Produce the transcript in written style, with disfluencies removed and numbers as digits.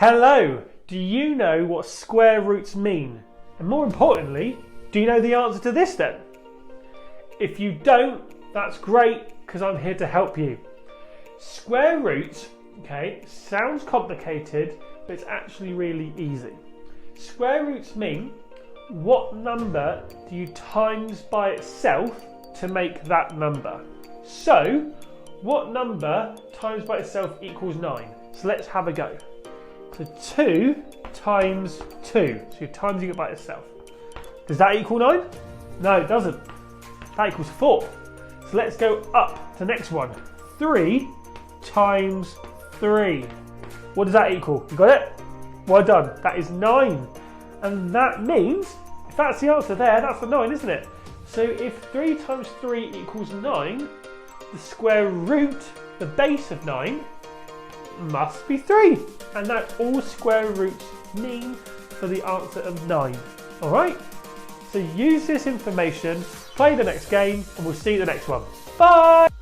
Hello! Do you know what square roots mean? And more importantly, do you know the answer to this then? If you don't, that's great because I'm here to help you. Square roots, okay, sounds complicated, but it's actually really easy. Square roots mean what number do you times by itself to make that number. So, what number times by itself equals 9? So let's have a go. So 2 times 2. So you're timesing it by itself. Does that equal 9? No, it doesn't. That equals 4. So let's go up to the next one. 3 times 3. What does that equal? You got it? Well done. That is 9. And that means, if that's the answer there, that's the 9, isn't it? So if 3 times 3 equals 9, the square root, the base of 9, must be 3. And that's all square roots mean for the answer of 9. Alright? So use this information, play the next game, and we'll see you in the next one. Bye!